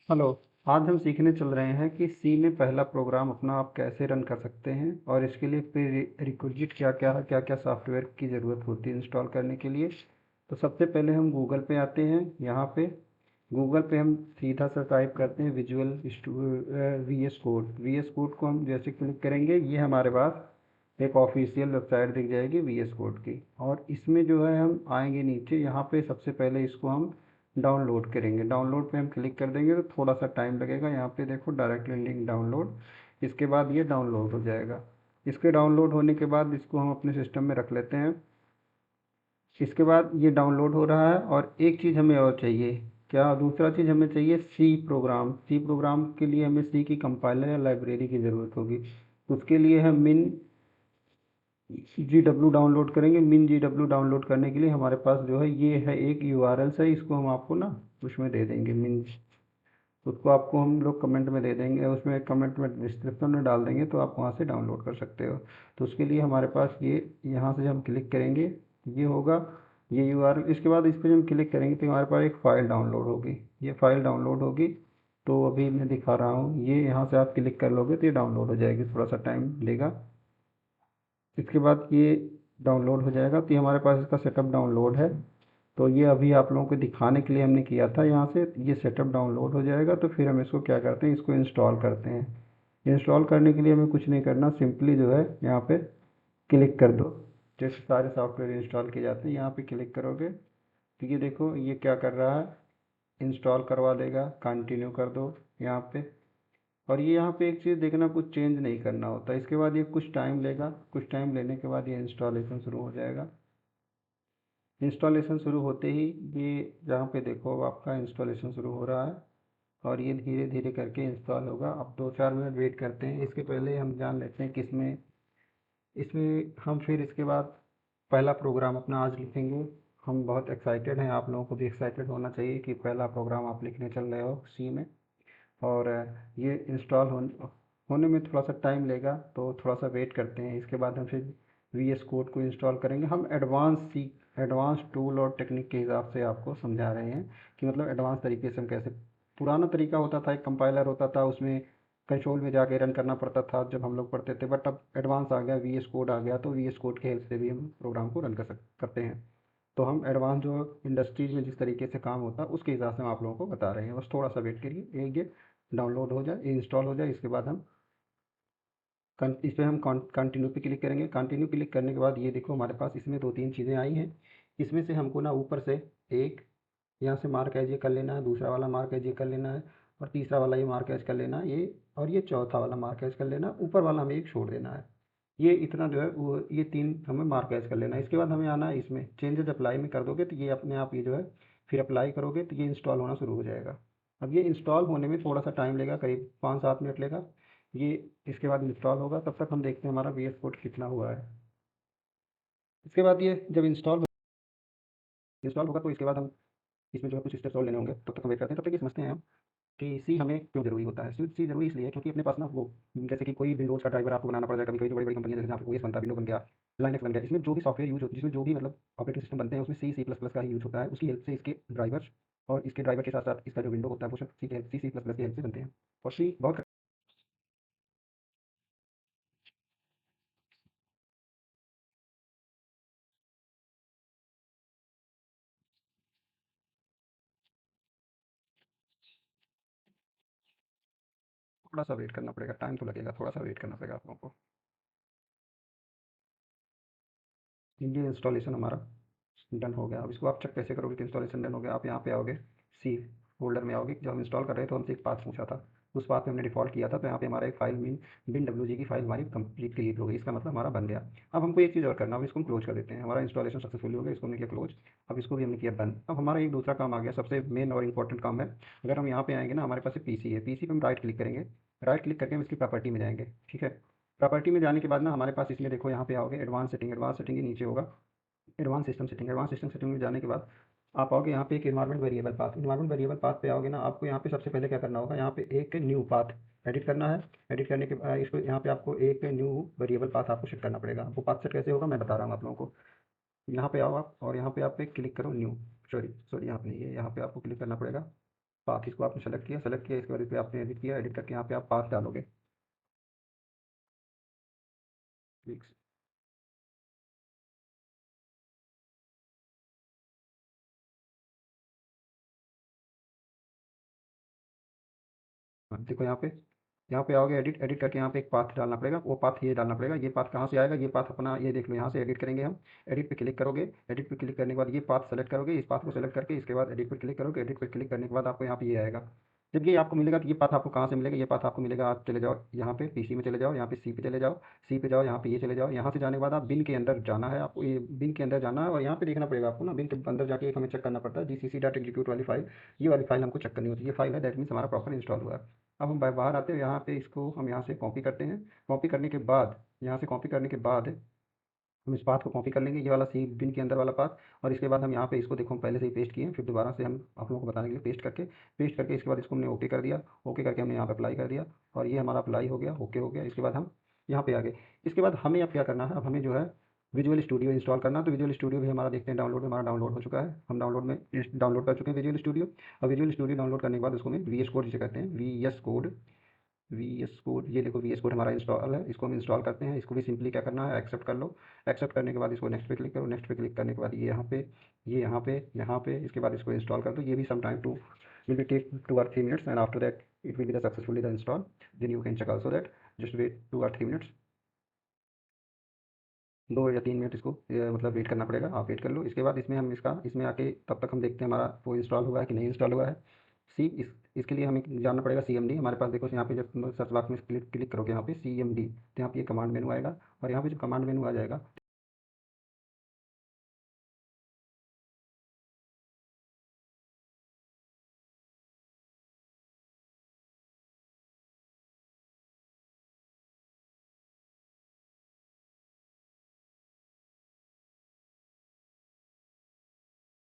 Hello. आज हम सीखने चल रहे हैं कि सी में पहला प्रोग्राम अपना आप कैसे रन कर सकते हैं और इसके लिए प्री रिक्विजिट क्या क्या है, क्या क्या सॉफ्टवेयर की ज़रूरत होती है इंस्टॉल करने के लिए। तो सबसे पहले हम गूगल पे आते हैं। यहाँ पे गूगल पे हम सीधा सा टाइप करते हैं विजुअल वी एस कोड को हम जैसे क्लिक करेंगे ये हमारे पास एक ऑफिशियल वेबसाइट दिख जाएगी वी एस कोड की। और इसमें जो है हम आएंगे नीचे, यहाँ पे सबसे पहले इसको हम डाउनलोड करेंगे। डाउनलोड पे हम क्लिक कर देंगे तो थोड़ा सा टाइम लगेगा। यहाँ पे देखो डायरेक्टली लिंक डाउनलोड, इसके बाद ये डाउनलोड हो जाएगा। इसके डाउनलोड होने के बाद इसको हम अपने सिस्टम में रख लेते हैं। इसके बाद ये डाउनलोड हो रहा है और एक चीज़ हमें और चाहिए। क्या दूसरा चीज़ हमें चाहिए? C program. सी प्रोग्राम के लिए हमें सी की कंपाइलर या लाइब्रेरी की ज़रूरत होगी। उसके लिए हम मिन जी डब्ल्यू डाउनलोड करेंगे। मिन जी डब्ल्यू डाउनलोड करने के लिए हमारे पास जो है ये है एक यूआरएल है, इसको हम आपको ना उसमें दे देंगे। मिन उसको आपको हम लोग कमेंट में दे देंगे, उसमें कमेंट में डिस्क्रिप्शन में डाल देंगे तो आप वहाँ से डाउनलोड कर सकते हो। तो उसके लिए हमारे पास ये यहाँ से हम क्लिक करेंगे, ये होगा ये यूआरएल। इसके बाद इस पर हम क्लिक करेंगे तो हमारे पास एक फ़ाइल डाउनलोड होगी। ये फ़ाइल डाउनलोड होगी तो अभी मैं दिखा रहा हूँ, ये यहाँ से आप क्लिक कर लोगे तो ये डाउनलोड हो जाएगी, थोड़ा सा टाइम लेगा। इसके बाद ये डाउनलोड हो जाएगा तो ये हमारे पास इसका सेटअप डाउनलोड है। तो ये अभी आप लोगों को दिखाने के लिए हमने किया था। यहाँ से ये सेटअप डाउनलोड हो जाएगा तो फिर हम इसको क्या करते हैं, इसको इंस्टॉल करते हैं। इंस्टॉल करने के लिए हमें कुछ नहीं करना, सिंपली जो है यहाँ पे क्लिक कर दो। जैसे सारे सॉफ्टवेयर इंस्टॉल किए जाते हैं यहाँ पे क्लिक करोगे तो ये देखो ये क्या कर रहा है, इंस्टॉल करवा देगा। कंटिन्यू कर दो यहाँ पे। और ये यहाँ पे एक चीज़ देखना, कुछ चेंज नहीं करना होता। इसके बाद ये कुछ टाइम लेगा, कुछ टाइम लेने के बाद ये इंस्टॉलेशन शुरू हो जाएगा। इंस्टॉलेशन शुरू होते ही ये जहाँ पे देखो अब आपका इंस्टॉलेशन शुरू हो रहा है और ये धीरे धीरे करके इंस्टॉल होगा। अब 2-4 मिनट वेट करते हैं। इसके पहले हम जान लेते हैं कि इसमें इसमें हम फिर इसके बाद पहला प्रोग्राम अपना आज लिखेंगे। हम बहुत एक्साइटेड हैं, आप लोगों को भी एक्साइटेड होना चाहिए कि पहला प्रोग्राम आप लिखने चल रहे हो सी में। और ये इंस्टॉल होने में थोड़ा सा टाइम लेगा तो थोड़ा सा वेट करते हैं। इसके बाद हम फिर वी एस कोड को इंस्टॉल करेंगे। हम एडवांस टूल और टेक्निक के हिसाब से आपको समझा रहे हैं कि मतलब एडवांस तरीके से हम कैसे। पुराना तरीका होता था, एक कंपाइलर होता था, उसमें कंसोल में जाके रन करना पड़ता था जब हम लोग पढ़ते थे। बट अब एडवांस आ गया, वी एस कोड आ गया, तो वी एस कोड के हेल्प से भी हम प्रोग्राम को रन करते हैं। तो हम एडवांस जो इंडस्ट्रीज में जिस तरीके से काम होता है उसके हिसाब से हम आप लोगों को बता रहे हैं। बस थोड़ा सा वेट करिए, ये डाउनलोड हो जाए, ये इंस्टॉल हो जाए। इसके बाद हम इस पर हम कंटिन्यू पे क्लिक करेंगे। कंटिन्यू क्लिक करने के बाद ये देखो हमारे पास इसमें 2-3 चीज़ें आई हैं। इसमें से हमको ना ऊपर से एक यहाँ से मार्क एज ये कर लेना है, दूसरा वाला मार्क एज ये कर लेना है, और तीसरा वाला ये मार्क एज कर लेना है ये, और ये चौथा वाला मार्क एज कर लेना है। ऊपर वाला हमें एक छोड़ देना है। ये इतना जो है वो ये 3 हमें मार्क एज कर लेना है। इसके बाद हमें आना है इसमें चेंजेस अप्लाई में कर दोगे तो ये अपने आप ये जो है फिर अप्लाई करोगे तो ये इंस्टॉल होना शुरू हो जाएगा। अब ये इंस्टॉल होने में थोड़ा सा टाइम लेगा, करीब 5-7 मिनट लेगा ये। इसके बाद इंस्टॉल होगा, तब तक हम देखते हैं हमारा वी एस कोड कितना हुआ है। इसके बाद ये जब इंस्टॉल होगा तो इसके बाद हम इसमें जो है कुछ स्टेप्स और लेने होंगे, तब तक हम वेट करते हैं। तब तक ये समझते हैं हम कि सी हमें क्यों ज़रूरी होता है। सी ज़रूरी इसलिए है क्योंकि अपने पास ना वो जैसे कि कोई विंडोज़ का ड्राइवर आपको बनाना पड़ जाए। कभी कभी तो बड़ी बड़ी कंपनियां जैसे आपको ओएस बनता है, विंडो बन गया, लाइनक्स बन गया, इसमें जो भी सॉफ्टवेयर यूज होता है, जिसमें जो भी मतलब ऑपरेटिंग सिस्टम बनते हैं उसमें सी सी प्लस प्लस का ही यूज होता है। उसकी हेल्प से इसके ड्राइवर्स और इसके ड्राइवर के साथ साथ इसका जो विंडो होता है वो सब सी की हेल्प सी सी प्लस प्लस की हेल्प से बनते हैं। और सी बहुत थोड़ा सा वेट करना पड़ेगा, टाइम तो लगेगा, थोड़ा सा वेट करना पड़ेगा आप लोगों को। ये इंस्टॉलेशन हमारा डन हो गया। अब इसको आप चेक कैसे करोगे कि इंस्टॉलेशन डन हो गया? आप यहाँ पे आओगे, सी फोल्डर में आओगे। जब हम इंस्टॉल कर रहे थे तो हमसे एक पाथ पूछा था, उस पाथ में हमने डिफ़ॉल्ट किया था। तो यहाँ पे हमारा एक फाइल बिन डब्ल्यू जी की फाइल हमारी कंप्लीट क्रिएट हो गई। इसका मतलब हमारा बन गया। अब हमको एक चीज़ और करना, अब इसको हम क्लोज कर देते हैं। हमारा इंस्टॉलेशन सक्सेसफुली हो गया, इसको हमने किया क्लोज। अब इसको भी हमने किया डन। अब हमारा एक दूसरा काम आ गया, सबसे मेन और इंपॉर्टेंट काम है। अगर हम यहाँ पे आएंगे ना, हमारे पास एक पीसी है, पीसी पे हम राइट क्लिक करेंगे। राइट क्लिक करके हम इसकी प्रॉपर्टी में जाएंगे, ठीक है। प्रॉपर्टी में जाने के बाद ना हमारे पास इसमें देखो यहाँ पे आओगे एडवांस सेटिंग, एडवांस सेटिंग के नीचे होगा एडवांस सिस्टम सेटिंग में जाने के बाद आप आओगे यहाँ पे एक इन्वायरमेंट वेरिएबल पाथ पे आओगे ना। आपको यहाँ पे सबसे पहले क्या करना होगा, यहाँ पे एक न्यू पाथ एडिट करना है। एडिट करने के बाद इसको यहाँ पे आपको एक न्यू वेरिएबल पाथ आपको सेट करना पड़ेगा। वो पाथ सेट कैसे होगा मैं बता रहा हूँ आप लोगों को। यहाँ पे आओ आप और यहाँ पे आप पे क्लिक करो न्यू, सॉरी सॉरी यहाँ पे नहीं है, यहाँ पे आपको क्लिक करना पड़ेगा पाथ इसको आपने सेलेक्ट किया इसके बाद इस पर आपने एडिट किया, एडिट करके यहाँ पे आप पाथ डालोगे। ठीक। देखो यहाँ पे आओगे, एडिट एडिट करके यहाँ पे एक पाथ डालना पड़ेगा, वो पाथ ये डालना पड़ेगा। ये पाथ कहाँ से आएगा, ये पाथ अपना ये देख लो, यहाँ से एडिट करेंगे हम। एडिट पे क्लिक करोगे, एडिट पे क्लिक करने के बाद ये पाथ सेलेक्ट करोगे, इस पाथ को सेलेक्ट करके इसके बाद एडिट पे क्लिक करोगे। एडिट पे क्लिक करने के बाद आपको यहाँ पे ये आएगा। जब ये आपको मिलेगा तो ये पाथ आपको कहाँ से मिलेगा, ये पाथ आपको मिलेगा, आप चले जाओ यहाँ पे पीसी में चले जाओ, यहाँ पे सी पे चले जाओ, सी पे जाओ, यहाँ पे ये चले जाओ। यहाँ से जाने के बाद आप बिन के अंदर जाना है, आपको ये बिन के अंदर जाना है और यहाँ पे देखना पड़ेगा आपको ना, बिन के अंदर जाके एक हमें चेक करना पड़ता है जीसीसी डॉट एग्जीक्यूट वाली फाइल, ये वाली फाइल हमको चेक करनी होती है। ये फाइल है, दैट मीन्स हमारा प्रॉपर इंस्टॉल हुआ है। अब हम बाहर आते हैं, यहाँ पे इसको हम यहाँ से कॉपी करते हैं। कॉपी करने के बाद यहाँ से कॉपी करने के बाद हम इस पाथ को कॉपी कर लेंगे, ये वाला सी बिन के अंदर वाला पाथ। और इसके बाद हम यहाँ पे इसको देखो हम पहले से ही पेस्ट किए हैं, फिर दोबारा से हम आप लोगों को बताने के लिए पेस्ट करके इसके बाद इसको हमने ओके कर दिया। ओके करके हमने यहाँ पे अप्लाई कर दिया और ये हमारा अप्लाई हो गया, ओके हो गया। इसके बाद हम यहाँ पे आ गए। इसके बाद हमें अब क्या करना है, अब हमें जो है विजुअल स्टूडियो इंस्टॉल करना है। तो विजुअल स्टूडियो भी हमारा देखते हैं डाउनलोड में, हमारा डाउनलोड हो चुका है, हम डाउनलोड कर चुके हैं विजुअल स्टूडियो। और विजुअल स्टूडियो डाउनलोड करने के बाद उसको हम वी एस कोड जिसे कहते हैं, वी एस कोड, ये देखो वी एस कोड हमारा इंस्टॉल है, इसको हम इंस्टॉल करते हैं। इसको भी सिंपली क्या करना है, एक्सेप्ट कर लो। एक्सेप्ट करने के बाद इसको नेक्स्ट पे क्लिक करो। नेक्स्ट पे क्लिक करने के बाद ये यहाँ पे इसके बाद इसको इंस्टॉल कर दो। ये भी some time to will be take 2 or 3 minutes and after that it will be the successfully the install. Then you can check also that, just wait 2 or 3 minutes, 2 या 3 मिनट इसको मतलब वेट करना पड़ेगा, आप वेट कर लो। इसके बाद इसमें आके तब तक हम देखते हैं हमारा वो इंस्टॉल हुआ है कि नहीं इंस्टॉल हुआ है। इसके लिए हमें जानना पड़ेगा CMD। हमारे पास देखो यहाँ पे जब सर्च बॉक्स में क्लिक क्लिक करोगे यहाँ पे CMD, तो यहाँ पे ये कमांड मेनू आएगा। और यहाँ पे जब कमांड मेनू आ जाएगा,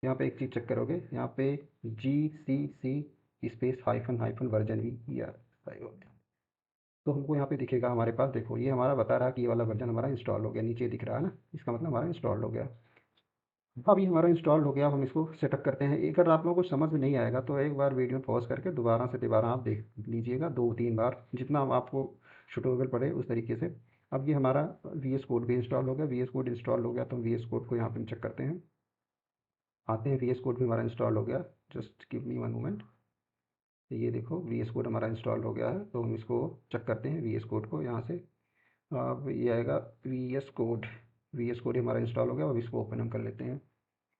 यहाँ पे एक चीज़ चेक करोगे, यहाँ पे GCC space hyphen hyphen version भी यार, तो हमको यहाँ पे दिखेगा हमारे पास, देखो ये हमारा बता रहा है कि ये वाला वर्जन हमारा इंस्टॉल हो गया, नीचे दिख रहा है ना, इसका मतलब हमारा इंस्टॉल हो गया। अब ये हमारा इंस्टॉल हो गया, अब हम इसको सेटअप करते हैं। एक अगर आप लोगों को समझ में नहीं आएगा तो एक बार वीडियो पॉज करके दोबारा आप देख लीजिएगा, 2-3 बार, जितना आपको सुटेबल पड़े उस तरीके से। अब ये हमारा VS कोड भी इंस्टॉल हो गया। VS कोड इंस्टॉल हो गया तो हम VS कोड को यहाँ पे चेक करते हैं, आते हैं। VS कोड भी हमारा इंस्टॉल हो गया, जस्ट गिव मी 1 मोमेंट। ये देखो VS कोड हमारा इंस्टॉल हो गया है, तो हम इसको चेक करते हैं VS कोड को यहाँ से। अब ये आएगा VS कोड ही हमारा इंस्टॉल हो गया। अब इसको ओपन हम कर लेते हैं।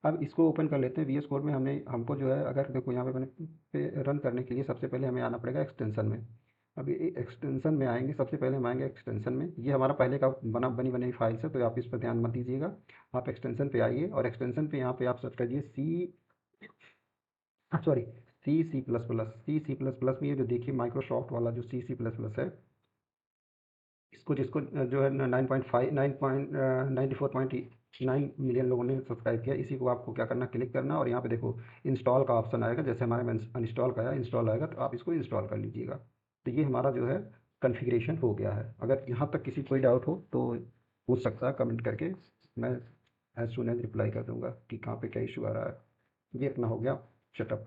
अब इसको ओपन कर लेते हैं। VS कोड में हमको जो है, अगर देखो यहाँ पे मैंने पे रन करने के लिए सबसे पहले हमें आना पड़ेगा एक्सटेंशन में। अभी एक्सटेंशन में आएंगे, सबसे पहले हम आएंगे एक्सटेंशन में। ये हमारा पहले का बनी बनाई फाइल्स है, तो आप इस पर ध्यान मत दीजिएगा। आप एक्सटेंशन पे आइए और एक्सटेंशन पे यहाँ पे आप सर्च करिए सी प्लस प्लस में। ये जो देखिए माइक्रोसॉफ्ट वाला जो C++ है, इसको जिसको जो है 94.9 मिलियन लोगों ने सब्सक्राइब किया, इसी को आपको क्या करना, क्लिक करना और यहाँ पे देखो इंस्टॉल का ऑप्शन आएगा। जैसे हमारे में अनइंस्टॉल का है, इंस्टॉल आएगा तो आप इसको इंस्टॉल कर लीजिएगा। तो ये हमारा जो है कॉन्फ़िगरेशन हो गया है। अगर यहाँ तक किसी कोई डाउट हो तो पूछ सकता है कमेंट करके, मैं एज सुन एज रिप्लाई कर दूंगा कि कहाँ पे क्या इशू आ रहा है। ये अपना हो गया सेटअप।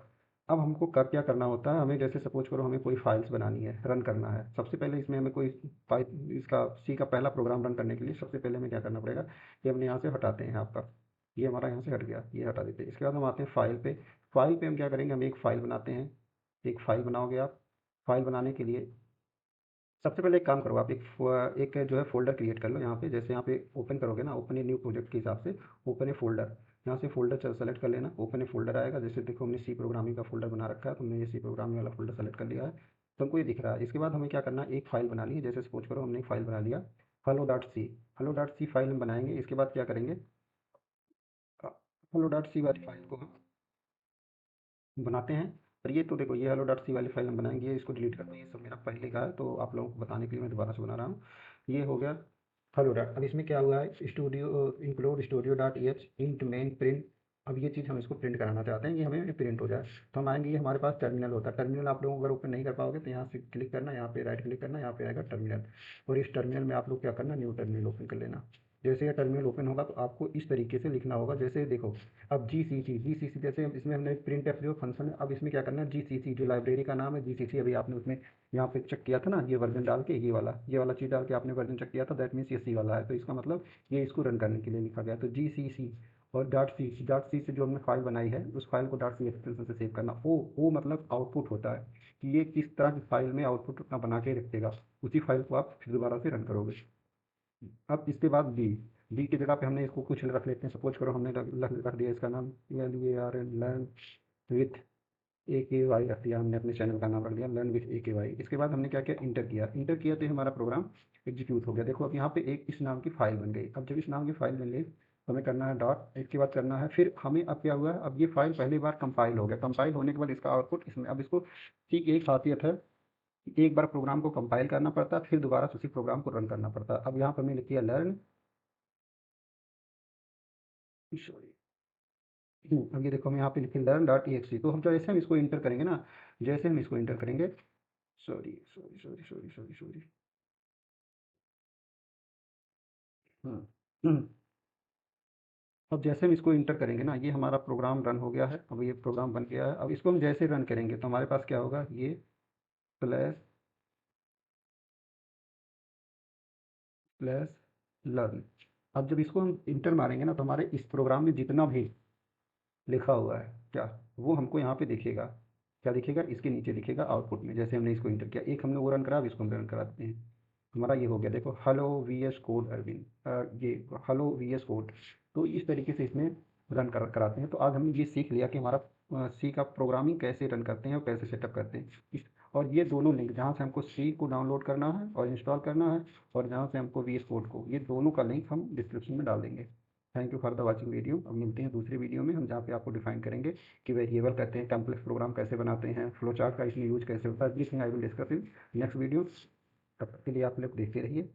अब हमको कर क्या करना होता है, हमें जैसे सपोज करो हमें कोई फाइल्स बनानी है, रन करना है। सबसे पहले इसमें हमें कोई फाइल, इसका सी का पहला प्रोग्राम रन करने के लिए सबसे पहले हमें क्या करना पड़ेगा, कि हमने यहाँ से हटाते हैं आपका, ये हमारा यहाँ से हट गया, ये हटा देते हैं। इसके बाद हम आते हैं फाइल पे। फाइल पे हम क्या करेंगे, हम एक फ़ाइल बनाते हैं। एक फ़ाइल बनाओगे आप। फाइल बनाने के लिए सबसे पहले एक काम करो, आप एक जो है फ़ोल्डर क्रिएट कर लो यहाँ पे। जैसे यहाँ पे ओपन करोगे ना, ओपन ए न्यू प्रोजेक्ट के हिसाब से ओपन ए फ़ोल्डर, यहाँ से फ़ोल्डर सेलेक्ट कर लेना। ओपन ए फ़ोल्डर आएगा, जैसे देखो हमने सी प्रोग्रामिंग का फ़ोल्डर बना रखा है, तो हमने ये सी प्रोग्रामिंग वाला फ़ोल्डर सेलेक्ट कर लिया है, तो हमको ये दिख रहा है। इसके बाद हमें क्या करना है, एक फ़ाइल बना ली है। जैसे सपोज करो हमने एक फ़ाइल बना लिया hello.c फ़ाइल हम बनाएंगे। इसके बाद क्या करेंगे, hello.c वाली फ़ाइल को हम बनाते हैं। और ये तो देखो, ये hello.c वाली फाइल हम बनाएंगे, इसको डिलीट कर दो, ये सब मेरा पहले का है, तो आप लोगों को बताने के लिए मैं दोबारा से बना रहा हूँ। ये हो गया हेलो डॉट। अब इसमें क्या हुआ है, studio include studio dot H int main print. अब ये चीज़ हम इसको प्रिंट कराना चाहते हैं, ये हमें प्रिंट हो जाए। तो हम आएंगे, ये हमारे पास टर्मिनल होता है। टर्मिनल आप लोग अगर ओपन नहीं कर पाओगे तो यहाँ से क्लिक करना, यहाँ पे राइट क्लिक करना, यहाँ पे आएगा टर्मिनल। और इस टर्मिनल में आप लोग क्या करना, न्यू टर्मिनल ओपन कर लेना। जैसे ये टर्मिनल ओपन होगा तो आपको इस तरीके से लिखना होगा। जैसे देखो, अब जी सी सी जैसे इसमें हमने प्रिंट एफ जो फंक्शन है, अब इसमें क्या करना है, जी सी सी जो लाइब्रेरी का नाम है जी सी सी, अभी आपने उसमें यहाँ पे चेक किया था ना, ये वर्जन डाल के ये वाला चीज़ डाल के आपने वर्जन चेक किया था, दैट मीन्स ये सी वाला है, तो इसका मतलब ये इसको रन करने के लिए लिखा गया। तो जी सी सी और डॉट सी से जो हमने फाइल बनाई है उस फाइल को डॉट सी एक्सटेंशन से सेव करना। ओ मतलब आउटपुट होता है कि ये किस तरह की फाइल में आउटपुट अपना बना के रखेगा, उसी फाइल को आप फिर दोबारा से रन करोगे। अब इसके बाद बी की जगह पे हमने इसको कुछ रख लेते हैं। सपोज करो हमने रख दिया इसका नाम LEARN लर्न विथ AKY रख दिया, हमने अपने चैनल का नाम रख दिया लर्न विथ AKY। इसके बाद हमने क्या किया, इंटर किया तो हमारा प्रोग्राम एग्जीक्यूट हो गया। देखो अब यहाँ पे एक इस नाम की फाइल बन गई। अब जब इस नाम की फाइल बन गई तो हमें करना है डॉट, इसके बाद करना है फिर हमें, अब क्या हुआ है, अब ये फाइल पहली बार कंपाइल हो गया। कंपाइल होने के बाद इसका आउटपुट इसमें, अब इसको ठीक एक खासियत है, एक बार प्रोग्राम को कंपाइल करना पड़ता है फिर दोबारा से उसी प्रोग्राम को रन करना पड़ता है। अब यहाँ पर हमने लिख दिया लर्न, सॉरी, अब ये देखो हम यहाँ पे लिखे learn dot E x T. तो हम जैसे हम इसको इंटर करेंगे ना, जैसे हम इसको इंटर करेंगे, sorry sorry sorry sorry sorry sorry, हम्म, हम्म, अब जैसे हम इसको इंटर करेंगे ना, ये हमारा प्रोग्राम रन हो गया है। अब ये प्रोग्राम बन गया है। अब इसको हम जैसे रन करेंगे तो हमारे पास क्या होगा, ये प्लस प्लस लर्न। अब जब इसको हम इंटर मारेंगे ना तो हमारे इस प्रोग्राम में जितना भी लिखा हुआ है क्या, वो हमको यहाँ पे दिखेगा। क्या दिखेगा, इसके नीचे दिखेगा आउटपुट में। जैसे हमने इसको इंटर किया, एक हमने वो रन करा, अब इसको हम रन करा देते हैं। हमारा ये हो गया, देखो hello V S code Arvind, ये हेलो वी एस कोड। तो इस तरीके से इसमें रन कराते हैं। तो आज हमने ये सीख लिया कि हमारा सी का प्रोग्रामिंग कैसे रन करते हैं और कैसे सेटअप करते हैं और ये दोनों लिंक जहाँ से हमको सी को डाउनलोड करना है और इंस्टॉल करना है, और जहाँ से हमको वी एस कोड को, ये दोनों का लिंक हम डिस्क्रिप्शन में डाल देंगे। Thank you for the watching video. अब मिलते हैं दूसरे वीडियो में, हम जहाँ पे आपको डिफाइन करेंगे कि वेरिएबल कहते हैं, कम्प्लेक्स प्रोग्राम कैसे बनाते हैं, फ्लो चार्ट का इसमें यूज कैसे होता है। Everything I will discuss in next video. तब तक के लिए आप लोग देखते रहिए।